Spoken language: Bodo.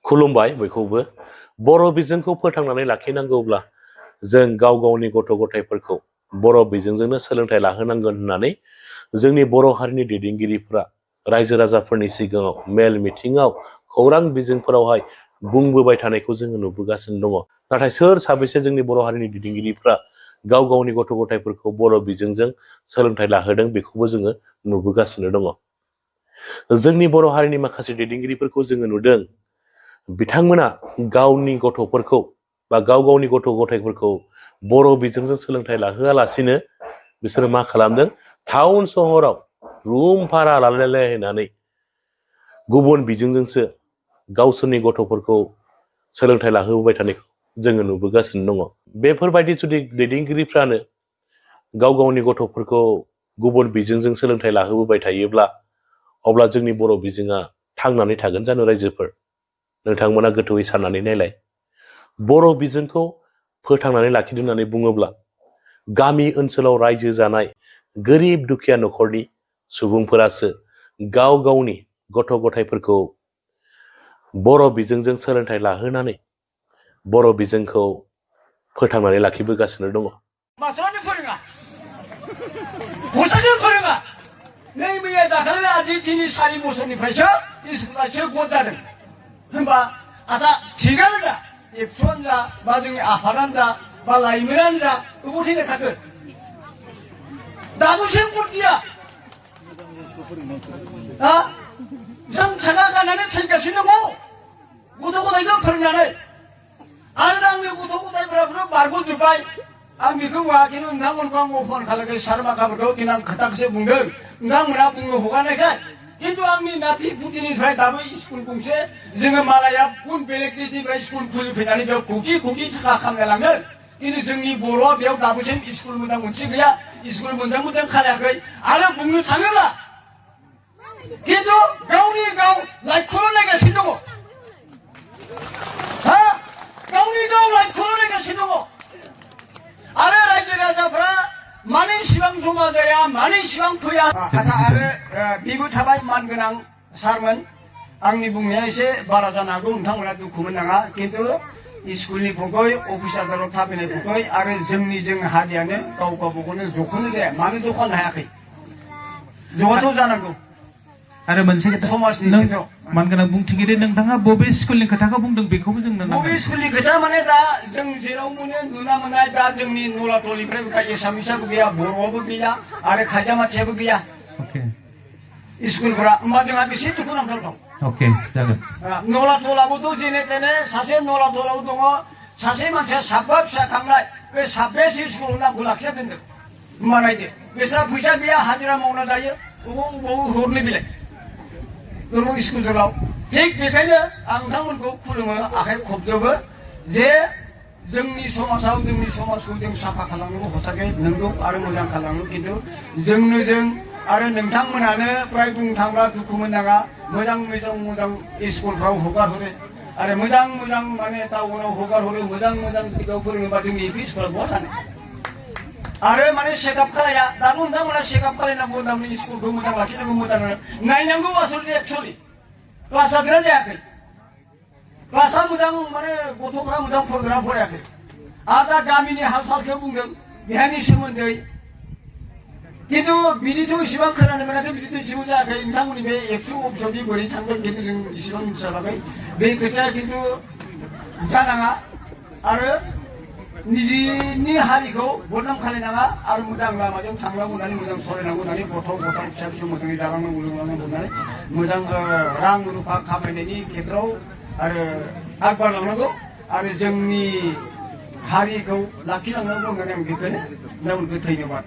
खुलुमबाय बयखौबो बर' बिजोंखौ फोथांनानै लाखिनांगौब्ला जों गाव गावनि गथ' गथायफोरखौ बर' बिजोंजोंनो सोलोंथाइ लाहोनांगोन होननानै जोंनि बर' हारिनि दैदेनगिरिफ्रा रायजो राजाफोरनि सिगाङाव मेल मिटिङाव खौरां बिजोंफोरावहाय बुंबोबाय थानायखौ जोङो नुबोगासिनो दङ। नाथाय सोर साबैसे जोंनि बर' हारिनि दैदेनगिरिफ्रा गाव गावनि गथ' गथायफोरखौ बर' बिजोंजों सोलोंथाइ लाहोदों बेखौबो जोङो नुबोगासिनो दङ। जोंनि बर' हारिनि माखासे दैदेनगिरिफोरखौ जोङो नुदों बिथांमोना गावनि गथ'फोरखौ बा गाव गावनि गथ' गथायफोरखौ बर' बिजोंजों सोलोंथाइ लाहोआलासिनो बिसोरो मा खालामदों टाउन सहराव रुम भारा लालायलायनानै गुबुन बिजोंजोंसो गावसोरनि गथ'फोरखौ सोलोंथाइ लाहोबाय थानायखौ जोङो नुबोगासिनो दङ। बेफोरबायदि जुदि दैदेनगिरिफ्रानो गाव गावनि गथ'फोरखौ गुबुन बिजोंजों सोलोंथाइ लाहोबाय थायोब्ला अब्ला जोंनि बर' बिजोङा थांनानै थागोन जानो रायजोफोर? नोंथांमोना गोथौयै साननानै नायलाय। बर' बिजोंखौ फोथांनानै लाखिनो होननानै बुङोब्ला गामि ओनसोलाव रायजो जानाय गोरिब दुखिया न'खरनि सुबुंफोरासो गाव गावनि गथ' गथायफोरखौ बर' बिजोंजों सोलोंथाइ लाहोनानै बर' बिजोंखौ फोथांनानै लाखिबोगासिनो दङ। मास्टारानो फोरोङा गसाजों फोरोङा नै मैया दाखालि आजि 3-4 बोसोरनिफ्रायसो स्कुलासो गद जादों होनबा आसा थिगानो जा एबसुआनो जा बा जोंनि आफादानो जा बा लाइमोनानो जा बबाव थैनो थाखो दाबोसिम गद गैया। जों थाखा गारनानै थैगासिनो दङ गथ' गथायखौ फोरोंनानै आरो आंनि गथ' गथायफोराबो बारग'जोब्बाय। आं बेखौ बुङा खिन्थु नोंथांमोनखौ आं अफन खालामो सार माखाफोरखौ खिन्थु आं खोथाखौसो बुंदों नोंथांमोना बुंनो हगारनायखाय खिन्थु आंनि नाति पुतिनिफ्राय दाबो स्कुल गंसे जोङो मालाया गुबुन बेलेग देशनिफ्राय स्कुल खुलिफैनानै बेयाव कौटि कौटि थाखा खामना लांदों खिन्थु जोंनि बर'आ बेयाव दाबोसिम स्कुल मोजां मोनसे गैया स्कुल मोजां खालायाखै। आरो बुंनो थाङोब्ला खिन्थु गावनि गाव लाइफखौल' नायगासिनो दङ गावनि गाव लाइफखौल' नायगासिनो दङ। आरो रायजो राजाफ्रा मानो इसिबां जमा जाया मानो इसिबां फैया आरो बेबो थाबाय मानगोनां सारमोन आंनि बुंनाया एसे बारा जानो हागौ नोंथांमोना दुखु मोननाङा खिन्थु स्कुलनि फुगै अफिसारफोराव थाफैनाय फुगै आरो जों हारियानो गाव गावबागावनो जखौनो जाया मानो जखानो हायाखै जगाथ' जानांगौ। आरो मोनसे खोथा समाजनि नों मानगोनां बुंथिगिरि नोंथाङा बबे स्कुलनि खोथाखौ बुंदों बेखौबो जोंनो बबे स्कुलनि खोथा माने दा जों जेराव मोनो नुना मोननाय दा जोंनि नलाटलिनिफ्राय एसामिसाबो गैया बर'आबो गैया आरो खायजामाथियाबो गैया स्कुलफोरा होमबा जोंहा बेसे दुखु नांथाव दं। जागोन नलाटलाबोथ' जेने तेने सासे नलाटलाव दङ सासे मानसिया साबा फिसा खांनाय बे साबेसे स्कुल नामखौ लाखिना दोनदों होमबा नायदो बिसोरहा फैसा गैया हाजिरा मावना जायो बबाव हरनो बिलाय दरं स्कुलफोराव थिग बेखायनो आं नोंथांमोनखौ खुलुमो आखाइ खबजोबो जे जोंनि समाजाव जोंनि समाजखौ जों साफा खालामनांगौ हथाके नंगौ आरो मोजां खालामो खिन्थु जों आरो नोंथांमोनानो फ्राय बुंनो थांब्ला दुखु मोननाङा मोजां स्कुलफ्राव हगार हरो आरो मोजां माने टाउनाव हगार हरो मोजां जायगायाव फोरोङोबा जोंनि एल पि स्कुला बहा थानो आरो माने चेकआप खालाया दाबो नोंथांमोना चेकआप खालायनांगौ होननानै स्कुलखौ मोजां लाखिनांगौ मोजां नायनांगौ आसलथे एक्सुवेलि क्लास जादोंना जायाखै क्लासा मोजां माने गथ'फ्रा मोजां फरायदोंना फरायाखै आरो दा गामिनि हाल सालखौ बुंदों देहानि सोमोन्दै खिन्थु बिदिथ' इसेबां खोनानो मोनाखै बिदिथ' इसेबां जायाखै नोंथांमोननि बे एबसु अफिसाव दि बोरै थांदों खिन्थु जों इसेबां मिथियाखै बे खोथाया खिन्थु जानाङा आरो निजिनि हारिखौ बदनाम खालायनाङा आरो मोजां लामाजों थांनांगौ होननानै मोजां सालायनांगौ होननानै गथ' फिसा फिसौ मोजाङै जालांनांगौ लोंलांनांगौ होननानै मोजां रां रुफा खामायनायनि खेथ्रआव आरो आगबारलांनांगौ आरो जोंनि हारिखौ लाखिलांनांगौ होननानै आं बेखौनो नोंथांमोनखौ धन्यबाद।